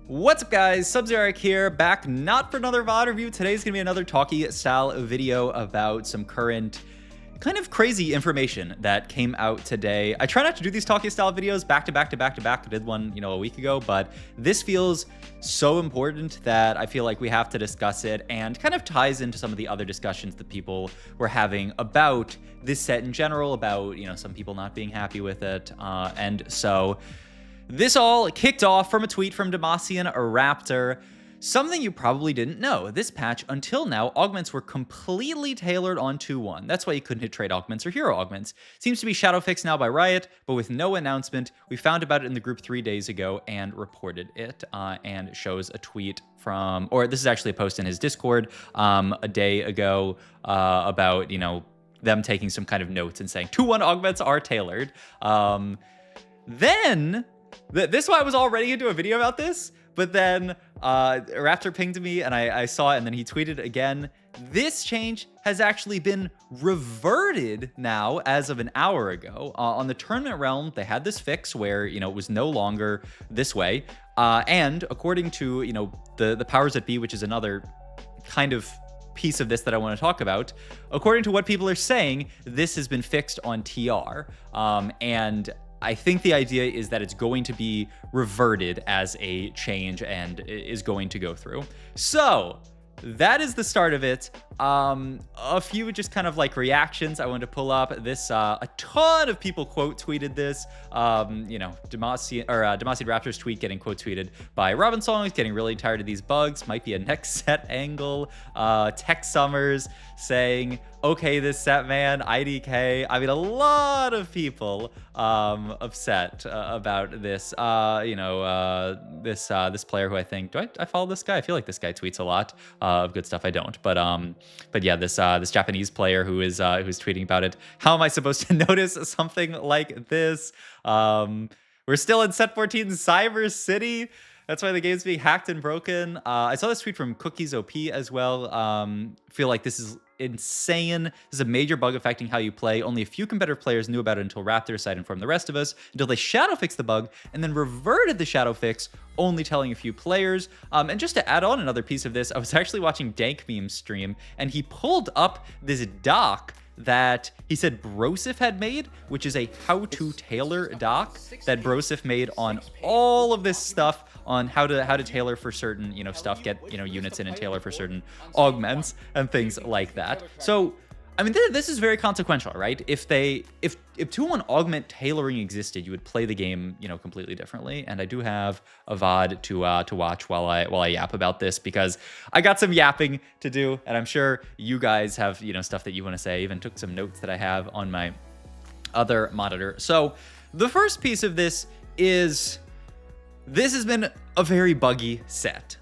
What's up guys, Sub-Zero here, back not for another VOD review. Today's gonna be another talkie style video about some current kind of crazy information that came out today. I try not to do these talkie style videos back to back. I did one, a week ago, but this feels so important that I feel like we have to discuss it, and kind of ties into some of the other discussions that people were having about this set in general, about, some people not being happy with it. And so this all kicked off from a tweet from Demacian Raptor. Something you probably didn't know, this patch until now, augments were completely tailored on 2-1. That's why you couldn't hit trade augments or hero augments. Seems to be shadow fixed now by Riot, but with no announcement. We found about it in the group 3 days ago and reported it, and shows a tweet from, or this is actually a post in his Discord a day ago about, them taking some kind of notes and saying 2-1 augments are tailored. Then this is why I was all ready to do a video about this, but then Raptor pinged me and I saw it, and then he tweeted again. This change has actually been reverted now as of an hour ago. On the tournament realm, they had this fix where, it was no longer this way. And according to, the powers that be, which is another kind of piece of this that I want to talk about, according to what people are saying, this has been fixed on TR. And I think the idea is that it's going to be reverted as a change and is going to go through. So that is the start of it. A few just kind of like reactions I wanted to pull up. This, a ton of people quote tweeted this. Demacian Raptor's tweet getting quote tweeted by Robin Songs, getting really tired of these bugs. Might be a next set angle. Tech Summers saying, okay, this set, man, IDK. I mean, a lot of people upset about this. This player who I think, do I follow this guy? I feel like this guy tweets a lot of good stuff. I don't, but yeah, this Japanese player who's tweeting about it. How am I supposed to notice something like this? We're still in set 14 Cyber City. That's why the game's being hacked and broken. I saw this tweet from Cookies OP as well. Feel like this is insane. This is a major bug affecting how you play. Only a few competitive players knew about it until Raptor side informed the rest of us, until they shadow fixed the bug and then reverted the shadow fix, only telling a few players. And just to add on another piece of this, I was actually watching Dank Meme's stream, and he pulled up this doc that he said Brosif had made, which is a how-to tailor doc that Brosif made on all of this stuff, on how to tailor for certain, stuff, get, units in and tailor for certain augments and things like that. So, I mean, this is very consequential, right? If 2-1 augment tailoring existed, you would play the game, completely differently. And I do have a VOD to watch while I yap about this, because I got some yapping to do, and I'm sure you guys have, stuff that you want to say. I even took some notes that I have on my other monitor. So the first piece of this is, this has been a very buggy set.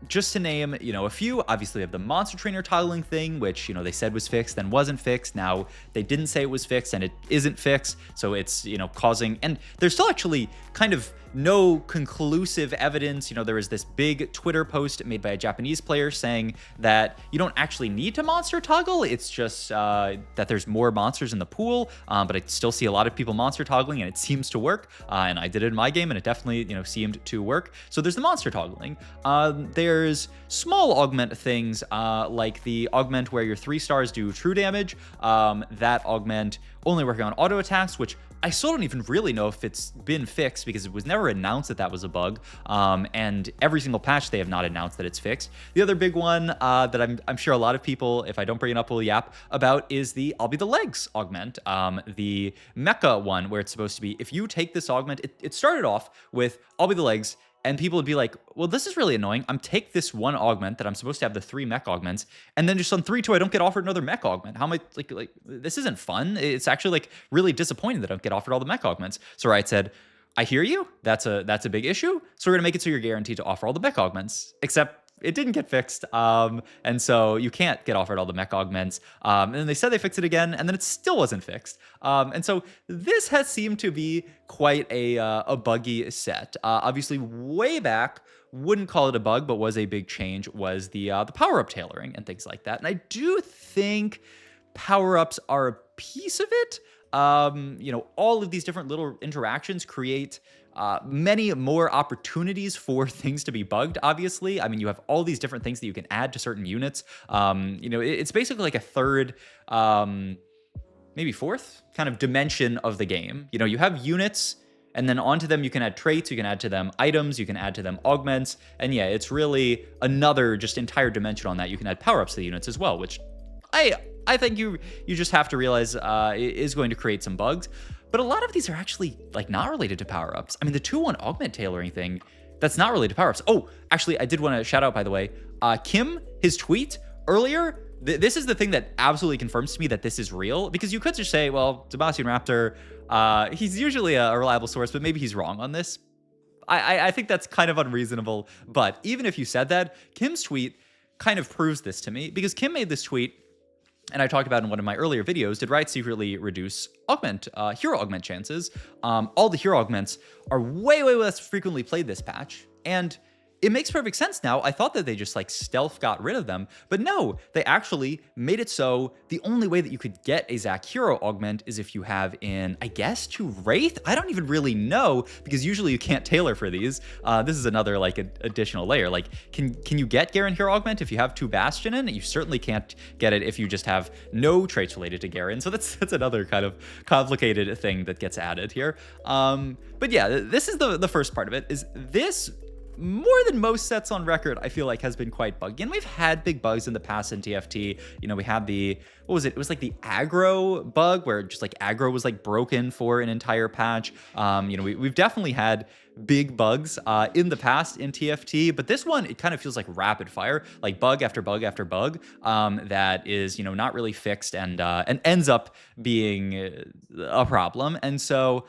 Just to name, a few, obviously we have the monster trainer toggling thing, which, they said was fixed, then wasn't fixed. Now they didn't say it was fixed and it isn't fixed. So it's, causing, and there's still actually kind of no conclusive evidence. There was this big Twitter post made by a Japanese player saying that you don't actually need to monster toggle. It's just that there's more monsters in the pool, but I still see a lot of people monster toggling and it seems to work. And I did it in my game and it definitely, seemed to work. So there's the monster toggling. There's small augment things like the augment where your 3 stars do true damage. That augment only working on auto attacks, which I still don't even really know if it's been fixed, because it was never announced that was a bug. And every single patch, they have not announced that it's fixed. The other big one that I'm sure a lot of people, if I don't bring it up, will yap about is the I'll be the legs augment. The mecha one, where it's supposed to be, if you take this augment, it started off with I'll be the legs, and people would be like, well, this is really annoying. I'm take this one augment that I'm supposed to have the 3 mech augments, and then just on 3-2, I don't get offered another mech augment. How am I, like, this isn't fun. It's actually, like, really disappointing that I don't get offered all the mech augments. So Riot said, I hear you. That's a big issue. So we're gonna make it so you're guaranteed to offer all the mech augments, except it didn't get fixed, and so you can't get offered all the mech augments. And then they said they fixed it again, and then it still wasn't fixed. And so this has seemed to be quite a buggy set. Obviously, way back, wouldn't call it a bug, but was a big change, was the power-up tailoring and things like that. And I do think power-ups are a piece of it. All of these different little interactions create many more opportunities for things to be bugged, obviously. I mean, you have all these different things that you can add to certain units. It's basically like a third, maybe fourth kind of dimension of the game. You have units, and then onto them you can add traits, you can add to them items, you can add to them augments, and yeah, it's really another just entire dimension on that. You can add power-ups to the units as well, which I think you just have to realize is going to create some bugs. But a lot of these are actually like not related to power-ups. I mean, the 2-1 augment tailoring thing, that's not related to power-ups. Oh, actually, I did want to shout out, by the way, Kim, his tweet earlier, this is the thing that absolutely confirms to me that this is real, because you could just say, well, Sebastian Raptor, he's usually a reliable source, but maybe he's wrong on this. I think that's kind of unreasonable. But even if you said that, Kim's tweet kind of proves this to me, because Kim made this tweet, and I talked about in one of my earlier videos, did Riot secretly reduce hero augment chances? All the hero augments are way, way less frequently played this patch, and it makes perfect sense now. I thought that they just like stealth got rid of them, but no, they actually made it so the only way that you could get a Zac hero augment is if you have in, I guess, 2 Wraith? I don't even really know, because usually you can't tailor for these. This is another like additional layer. Like, can you get Garen hero augment if you have 2 Bastion in? You certainly can't get it if you just have no traits related to Garen. So that's another kind of complicated thing that gets added here. But yeah, this is the first part of it. Is this, more than most sets on record, I feel like has been quite buggy. And we've had big bugs in the past in TFT. We had the, what was it? It was like the aggro bug, where just like aggro was like broken for an entire patch. We've definitely had big bugs in the past in TFT, but this one, it kind of feels like rapid fire, like bug after bug after bug, that is, not really fixed and ends up being a problem. And so,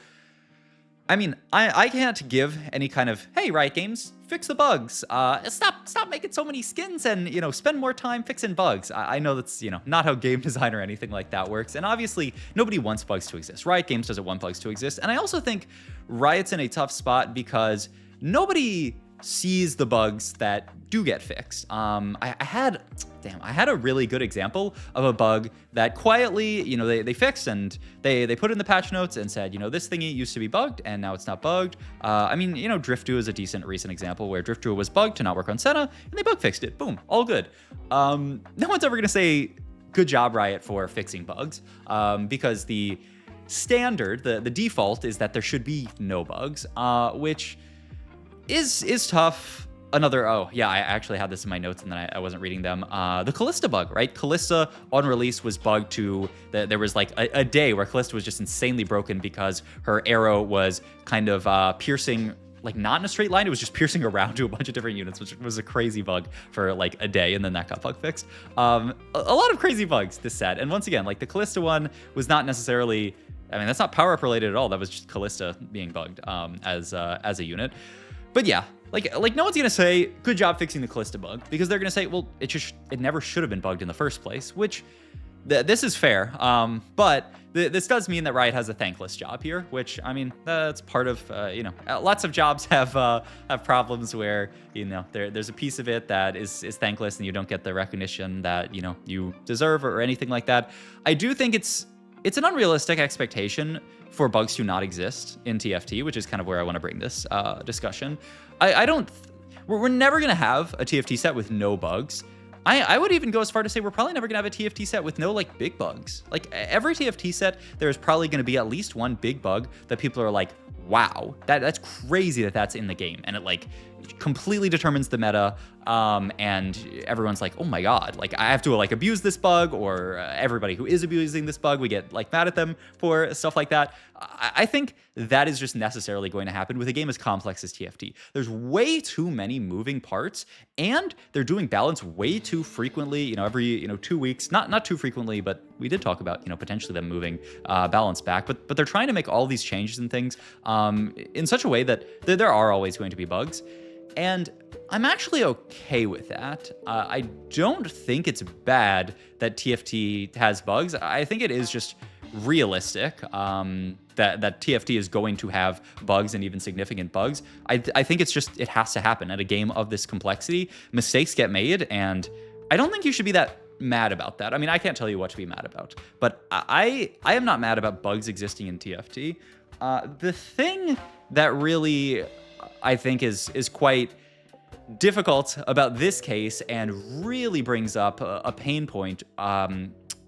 I mean, I can't give any kind of, hey, Riot Games, fix the bugs. Stop making so many skins and, spend more time fixing bugs. I know that's, not how game design or anything like that works. And obviously, nobody wants bugs to exist. Riot Games doesn't want bugs to exist. And I also think Riot's in a tough spot because nobody sees the bugs that do get fixed. I had a really good example of a bug that quietly, they fixed, and they put in the patch notes and said, this thingy used to be bugged and now it's not bugged. Drift Duo is a decent recent example where Drift Duo was bugged to not work on Senna, and they bug fixed it. Boom, all good. No one's ever gonna say good job, Riot, for fixing bugs, because the standard, the default is that there should be no bugs, which is tough. I actually had this in my notes and then I wasn't reading them. The Callista bug, right? Callista on release was bugged to, there was like a day where Callista was just insanely broken because her arrow was kind of piercing, like not in a straight line, it was just piercing around to a bunch of different units, which was a crazy bug for like a day, and then that got bug fixed. A lot of crazy bugs this set, and once again, like the Callista one was not necessarily, that's not power-up related at all, that was just Callista being bugged as a unit. But yeah, like no one's gonna say good job fixing the Callista bug, because they're gonna say, well, it never should have been bugged in the first place, which this is fair. But this does mean that Riot has a thankless job here, which that's part of lots of jobs have problems where there's a piece of it that is thankless and you don't get the recognition that you deserve or anything like that. I do think it's an unrealistic expectation for bugs to not exist in TFT, which is kind of where I want to bring this discussion. We're never going to have a TFT set with no bugs. I would even go as far to say we're probably never going to have a TFT set with no like big bugs. Like every TFT set, there's probably going to be at least one big bug that people are like, wow, that's crazy that that's in the game. And it like completely determines the meta. And everyone's like, oh my God, like I have to like abuse this bug, or everybody who is abusing this bug, we get like mad at them for stuff like that. I think that is just necessarily going to happen with a game as complex as TFT. There's way too many moving parts, and they're doing balance way too frequently, every 2 weeks, not too frequently, but we did talk about, potentially them moving balance back, but they're trying to make all these changes and things in such a way that there are always going to be bugs. And I'm actually okay with that. I don't think it's bad that TFT has bugs. I think it is just realistic that TFT is going to have bugs, and even significant bugs. I think it's just, it has to happen at a game of this complexity. Mistakes get made, and I don't think you should be that mad about that. I can't tell you what to be mad about, but I am not mad about bugs existing in TFT. The thing that really, I think, is quite difficult about this case and really brings up a pain point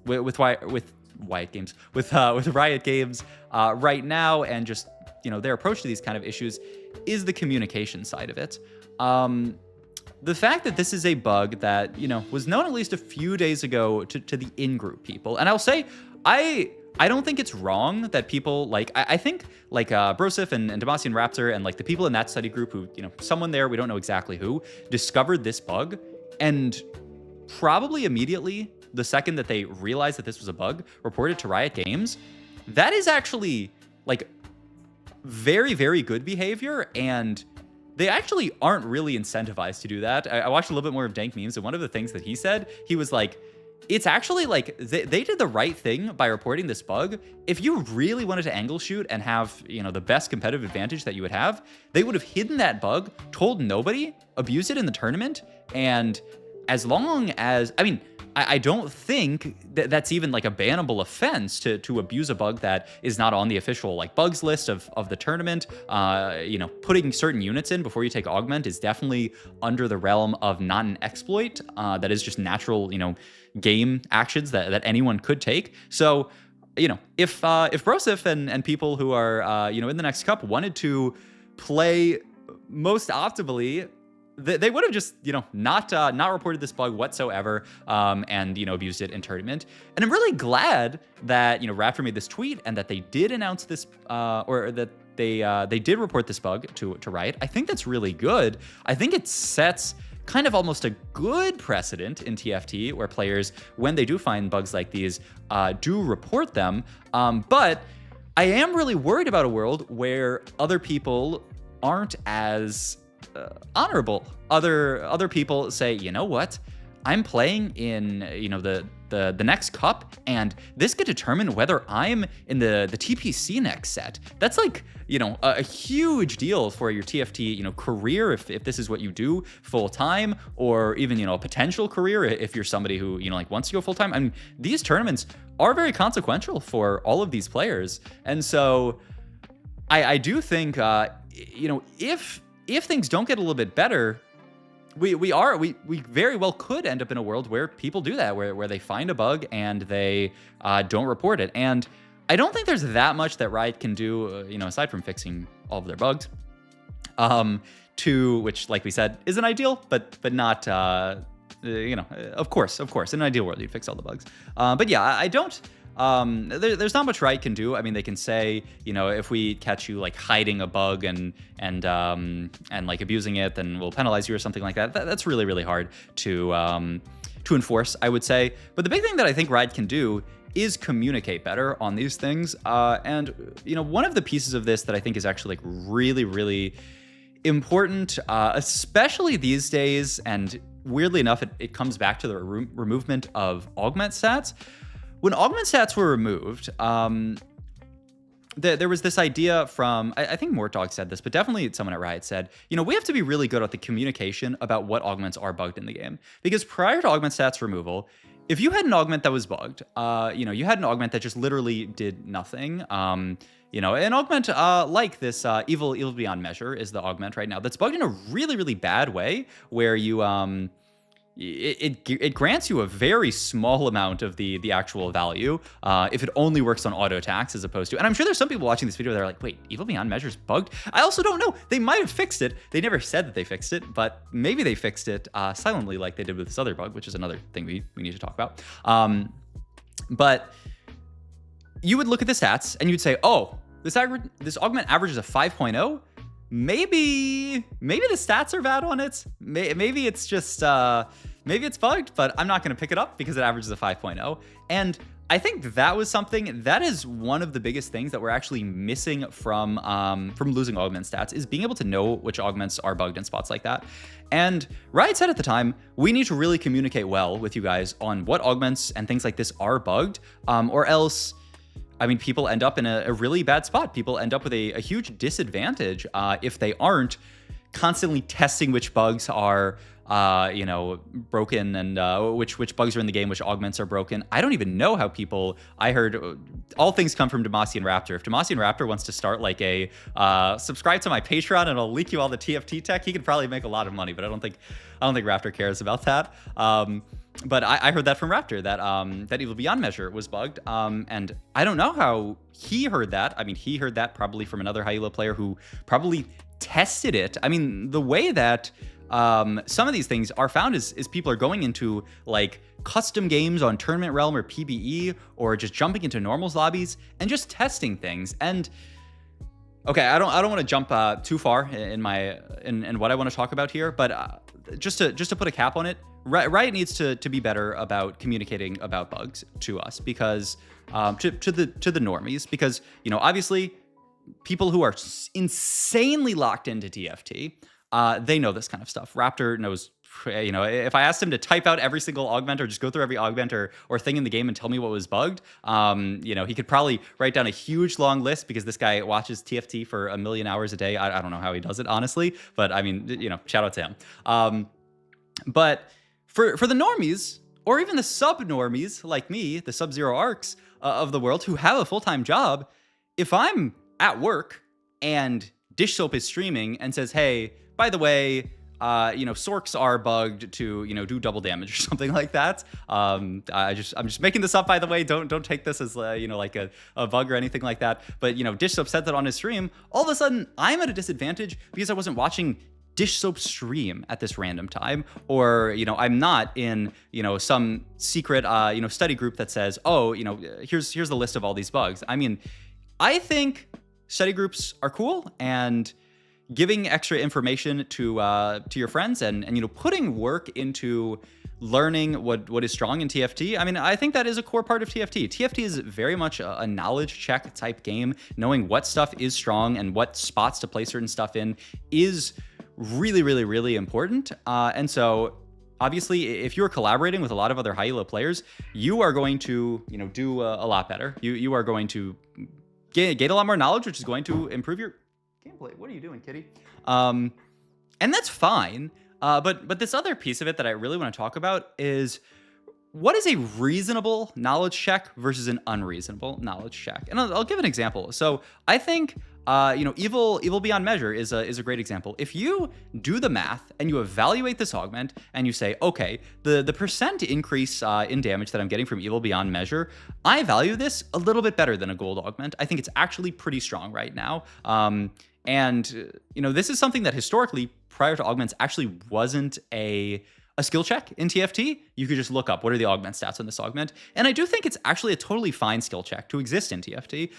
with Riot Games, with Riot Games right now, and just their approach to these kind of issues is the communication side of it. The fact that this is a bug that was known at least a few days ago to the in-group people, and I'll say I don't think it's wrong that people I think Brosif and Demacian Raptor and the people in that study group who someone there, we don't know exactly who, discovered this bug, and probably immediately the second that they realized that this was a bug, reported to Riot Games. That is actually very, very good behavior, and they actually aren't really incentivized to do that. I watched a little bit more of Dank Memes, and one of the things that he said, he was like, it's actually they did the right thing by reporting this bug. If you really wanted to angle shoot and have the best competitive advantage that you would have, they would have hidden that bug, told nobody, abused it in the tournament, and as long as I don't think that's even a bannable offense to abuse a bug that is not on the official bugs list of the tournament. Putting certain units in before you take augment is definitely under the realm of not an exploit. That is just natural, game actions that anyone could take. So, if Brosif and people who are in the next cup wanted to play most optimally, they would have just, not reported this bug whatsoever, and, abused it in tournament. And I'm really glad that, Raptor made this tweet and that they did announce this, or that they did report this bug to Riot. I think that's really good. I think it sets kind of almost a good precedent in TFT where players, when they do find bugs like these, do report them. But I am really worried about a world where other people aren't as honorable. Other people say, you know what, I'm playing in the next cup, and this could determine whether I'm in the TPC next set. That's a huge deal for your TFT career if this is what you do full time, or even a potential career if you're somebody who wants to go full time. These tournaments are very consequential for all of these players, and so I do think if things don't get a little bit better, we very well could end up in a world where people do that, where they find a bug and they don't report it. And I don't think there's that much that Riot can do, aside from fixing all of their bugs, which, like we said, isn't ideal, but not, of course, in an ideal world, you'd fix all the bugs. But yeah, I don't. There's not much Riot can do. They can say, if we catch you hiding a bug and abusing it, then we'll penalize you or something like that. That's really, really hard to enforce, I would say. But the big thing that I think Riot can do is communicate better on these things. And one of the pieces of this that I think is actually really, really important, especially these days, and weirdly enough, it comes back to the removement of augment stats. When augment stats were removed, there was this idea from, I think Mortdog said this, but definitely someone at Riot said, we have to be really good at the communication about what augments are bugged in the game. Because prior to augment stats removal, if you had an augment that was bugged, you had an augment that just literally did nothing. An augment like this Evil Beyond Measure is the augment right now that's bugged in a really, really bad way, where you it grants you a very small amount of the actual value if it only works on auto attacks as opposed to, and I'm sure there's some people watching this video that are like, wait, Evil Beyond Measure's bugged? I also don't know. They might have fixed it. They never said that they fixed it, but maybe they fixed it silently like they did with this other bug, which is another thing we need to talk about. But you would look at the stats and you'd say, oh, this augment averages a 5.0. Maybe the stats are bad on it. Maybe it's just maybe it's bugged, but I'm not going to pick it up because it averages a 5.0. And I think that was something that is one of the biggest things that we're actually missing from losing augment stats, is being able to know which augments are bugged in spots like that. And Riot said at the time, we need to really communicate well with you guys on what augments and things like this are bugged, or else, people end up in a really bad spot. People end up with a huge disadvantage if they aren't constantly testing which bugs are broken, and which bugs are in the game, which augments are broken. I don't even know how people. I heard all things come from Demasian Raptor. If Demasian Raptor wants to start like a subscribe to my Patreon and I'll leak you all the TFT tech, he could probably make a lot of money. But I don't think Raptor cares about that. But I heard that from Raptor that Evil Beyond Measure was bugged, and I don't know how he heard that. I mean, he heard that probably from another high elo player who probably tested it. I mean, the way that some of these things are found is people are going into like custom games on Tournament Realm or PBE, or just jumping into normals lobbies and just testing things. And okay, I don't want to jump too far in what I want to talk about here, but just to put a cap on it, Riot needs to be better about communicating about bugs to us, because to the normies, because obviously people who are insanely locked into TFT, they know this kind of stuff. Raptor knows. If I asked him to type out every single augment or just go through every augment or thing in the game and tell me what was bugged, he could probably write down a huge long list, because this guy watches TFT for 1 million hours a day. I don't know how he does it, honestly, but I mean, shout out to him. But for the normies, or even the sub-normies like me, the Sub-Zero Arcs of the world who have a full-time job, if I'm at work and Dish Soap is streaming and says, hey, by the way, Sorks are bugged to, do double damage or something like that. I'm just making this up, by the way. Don't take this as, like a bug or anything like that. But, Dish Soap said that on his stream. All of a sudden, I'm at a disadvantage because I wasn't watching Dish Soap stream at this random time, or I'm not in some secret study group that says, oh, here's the list of all these bugs. I mean, I think study groups are cool, and giving extra information to your friends and putting work into learning what is strong in TFT. I mean, I think that is a core part of TFT. TFT is very much a knowledge check type game. Knowing what stuff is strong and what spots to play certain stuff in is really, really, really important. And so obviously, if you're collaborating with a lot of other high elo players, you are going to do a lot better. You are going to gain a lot more knowledge, which is going to improve your gameplay. What are you doing, kitty? And that's fine. But this other piece of it that I really want to talk about is, what is a reasonable knowledge check versus an unreasonable knowledge check? And I'll give an example. So I think, Evil Beyond Measure is a great example. If you do the math and you evaluate this augment and you say, okay, the percent increase in damage that I'm getting from Evil Beyond Measure, I value this a little bit better than a gold augment. I think it's actually pretty strong right now. And this is something that historically, prior to augments, actually wasn't a skill check in TFT. You could just look up what are the augment stats on this augment. And I do think it's actually a totally fine skill check to exist in TFT.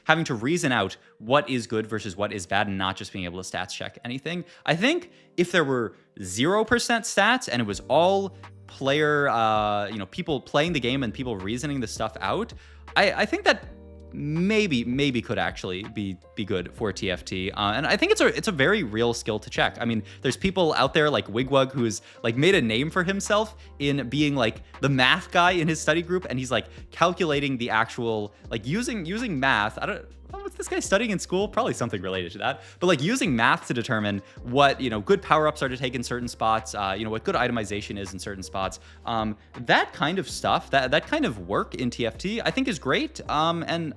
Having to reason out what is good versus what is bad and not just being able to stats check anything. I think if there were 0% stats and it was all player, people playing the game and people reasoning the stuff out, I think that maybe could actually be good for TFT, and I think it's a very real skill to check. I mean, there's people out there like Wigwug who's like made a name for himself in being like the math guy in his study group, and he's like calculating the actual, like using math. What's this guy studying in school? Probably something related to that. But like using math to determine what good power-ups are to take in certain spots, what good itemization is in certain spots. That kind of stuff, that kind of work in TFT, I think is great. And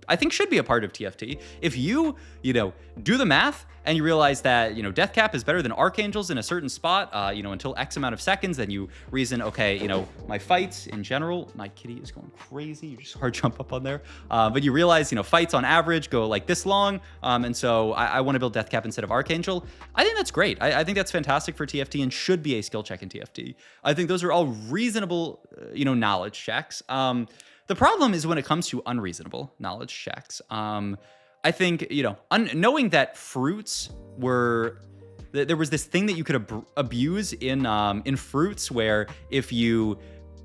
I think should be a part of TFT. If you do the math and you realize that Death Cap is better than Archangels in a certain spot, until X amount of seconds, then you reason, okay, my fights in general, my kitty is going crazy. You just hard jump up on there. But you realize, fights on average go like this long, and so I want to build Death Cap instead of Archangel. I think that's great. I think that's fantastic for TFT and should be a skill check in TFT. I think those are all reasonable, knowledge checks. The problem is when it comes to unreasonable knowledge checks. I think, knowing that fruits were, there was this thing that you could abuse in fruits, where if you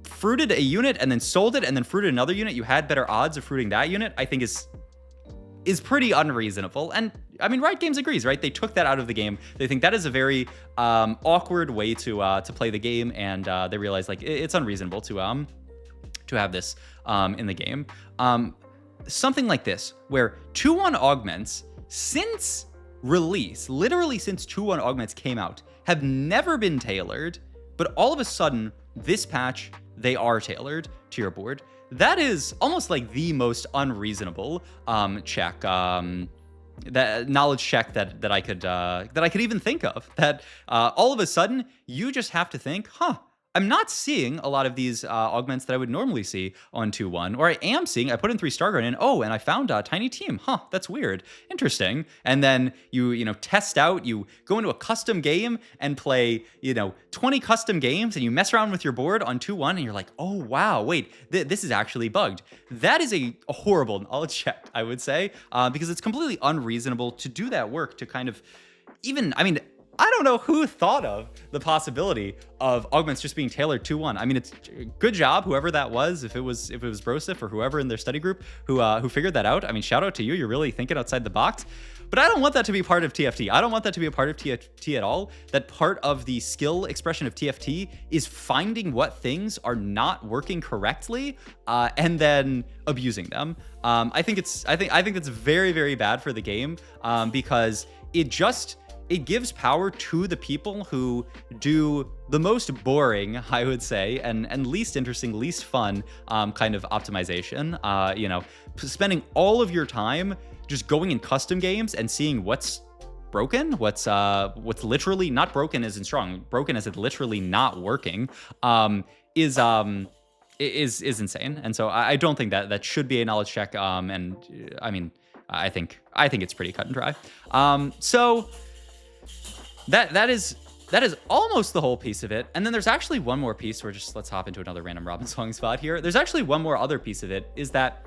fruited a unit and then sold it and then fruited another unit, you had better odds of fruiting that unit, I think is pretty unreasonable. And I mean, Riot Games agrees, right? They took that out of the game. They think that is a very awkward way to play the game, and they realize like it's unreasonable to have this in the game. Something like this, where 2-1 augments, since release, literally since 2.1 augments came out, have never been tailored, but all of a sudden, this patch, they are tailored to your board. That is almost like the most unreasonable check, that knowledge check that I could even think of. That all of a sudden you just have to think, I'm not seeing a lot of these augments that I would normally see on 2.1, or I am seeing. I put in 3 Stargarden and and I found a tiny team. That's weird, interesting. And then you test out. You go into a custom game and play 20 custom games, and you mess around with your board on 2.1, and you're like, oh wow, wait, this is actually bugged. That is a horrible knowledge check, I would say, because it's completely unreasonable to do that work to kind of even. I don't know who thought of the possibility of augments just being tailored 2.1. I mean, it's good job, whoever that was, if it was Brosif or whoever in their study group who figured that out. I mean, shout out to you. You're really thinking outside the box. But I don't want that to be part of TFT. I don't want that to be a part of TFT at all. That part of the skill expression of TFT is finding what things are not working correctly and then abusing them. I think that's very, very bad for the game because it gives power to the people who do the most boring, I would say, and least interesting, least fun kind of optimization. Spending all of your time just going in custom games and seeing what's broken, what's literally not broken as in strong, broken as it literally not working, is insane. And so I don't think that should be a knowledge check. And I mean, I think it's pretty cut and dry. So. That is almost the whole piece of it. And then there's actually one more piece. Let's hop into another random Robin song spot here. There's actually one more other piece of it, is that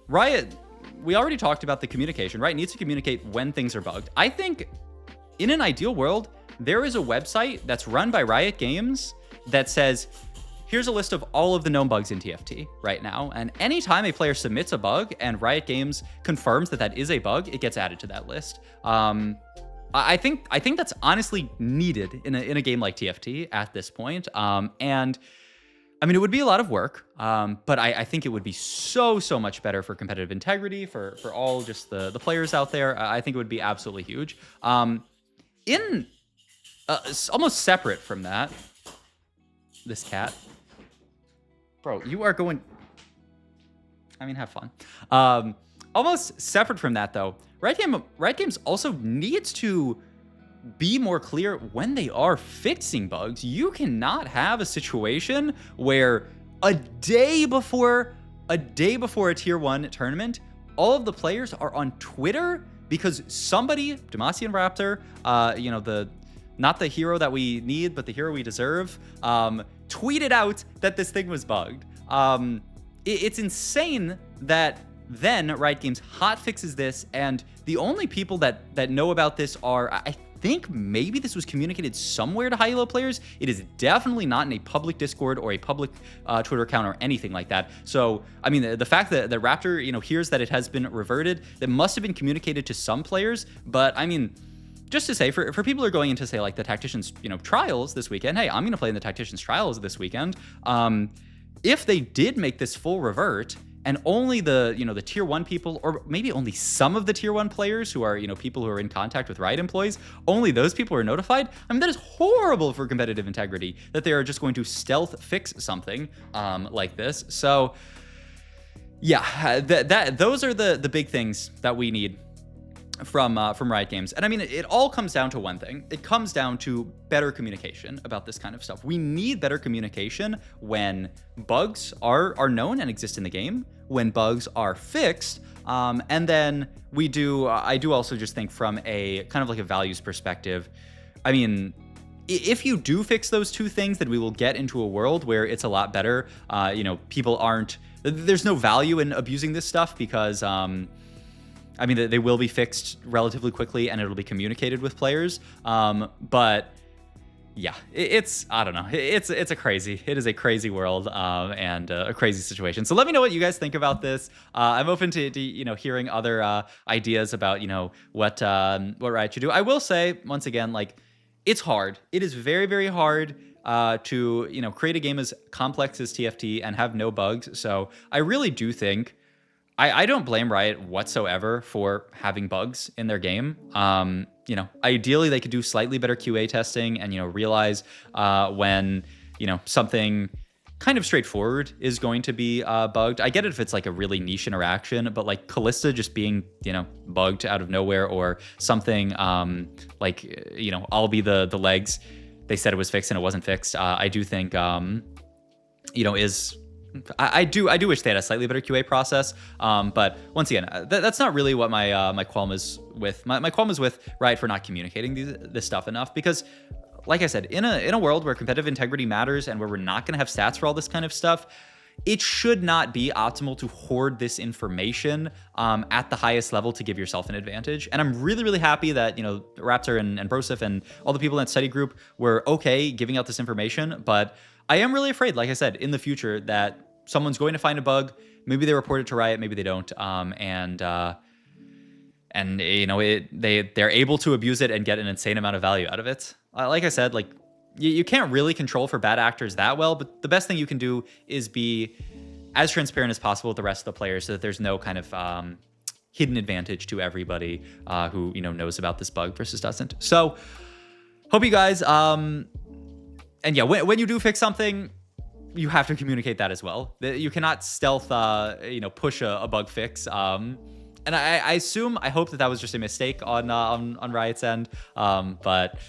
Riot, we already talked about the communication. Riot needs to communicate when things are bugged. I think in an ideal world, there is a website that's run by Riot Games that says, here's a list of all of the known bugs in TFT right now. And anytime a player submits a bug and Riot Games confirms that is a bug, it gets added to that list. I think that's honestly needed in a game like TFT at this point. And I mean, it would be a lot of work, but I think it would be so much better for competitive integrity, for all just the players out there. I think it would be absolutely huge. In almost separate from that, this cat, bro, you are going. I mean, have fun. Almost separate from that, though, Riot Games also needs to be more clear when they are fixing bugs. You cannot have a situation where a day before a tier 1 tournament, all of the players are on Twitter because somebody, Demacian Raptor, not the hero that we need, but the hero we deserve, tweeted out that this thing was bugged. It's insane that then Riot Games hot fixes this, and the only people that know about this are, I think maybe this was communicated somewhere to high elo players. It is definitely not in a public Discord or a public Twitter account or anything like that. So, I mean, the fact that Raptor, hears that it has been reverted, that must have been communicated to some players. But I mean, just to say, for people who are going into, say, like the Tacticians, Trials this weekend, hey, I'm going to play in the Tacticians Trials this weekend. If they did make this full revert, and only the tier 1 people, or maybe only some of the tier 1 players who are, people who are in contact with Riot employees, only those people are notified. I mean, that is horrible for competitive integrity, that they are just going to stealth fix something like this. So yeah, those are the big things that we need from Riot Games. And I mean, it all comes down to one thing. It comes down to better communication about this kind of stuff. We need better communication when bugs are known and exist in the game, when bugs are fixed, and then I do also just think from a kind of like a values perspective. I mean, if you do fix those two things, then we will get into a world where it's a lot better. There's no value in abusing this stuff because I mean, they will be fixed relatively quickly and it'll be communicated with players. But yeah, I don't know. It is a crazy world and a crazy situation. So let me know what you guys think about this. I'm open to hearing other ideas about, what Riot should do. I will say, once again, like, it's hard. It is very, very hard to, create a game as complex as TFT and have no bugs. So I really do think I don't blame Riot whatsoever for having bugs in their game. Ideally they could do slightly better QA testing and, realize when, something kind of straightforward is going to be bugged. I get it if it's like a really niche interaction, but like Callista just being, bugged out of nowhere, or something I'll be the legs. They said it was fixed and it wasn't fixed. I do think, is I do wish they had a slightly better QA process. But once again, that's not really what my qualm is with. My qualm is with Riot for not communicating this stuff enough, because like I said, in a world where competitive integrity matters and where we're not going to have stats for all this kind of stuff, it should not be optimal to hoard this information at the highest level to give yourself an advantage. And I'm really, really happy that, Raptor and Brosif and all the people in that study group were okay giving out this information. But I am really afraid, like I said, in the future that someone's going to find a bug. Maybe they report it to Riot, maybe they don't. They're able to abuse it and get an insane amount of value out of it. Like I said, like you can't really control for bad actors that well, but the best thing you can do is be as transparent as possible with the rest of the players so that there's no kind of hidden advantage to everybody who knows about this bug versus doesn't. So hope you guys when you do fix something, you have to communicate that as well. You cannot stealth push a bug fix. And I hope that was just a mistake on Riot's end. But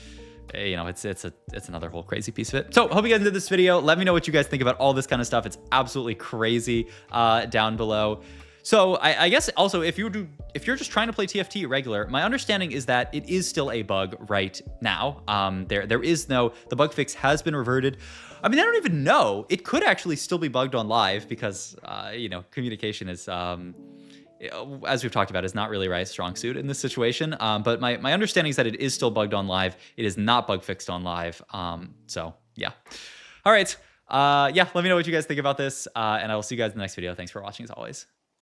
it's another whole crazy piece of it. So hope you guys enjoyed this video. Let me know what you guys think about all this kind of stuff. It's absolutely crazy down below. So I guess also if you're just trying to play TFT regular, my understanding is that it is still a bug right now. The bug fix has been reverted. I mean, I don't even know. It could actually still be bugged on live because communication is as we've talked about, is not really Riot's strong suit in this situation. But my understanding is that it is still bugged on live. It is not bug fixed on live. So yeah. All right. Let me know what you guys think about this. And I will see you guys in the next video. Thanks for watching as always.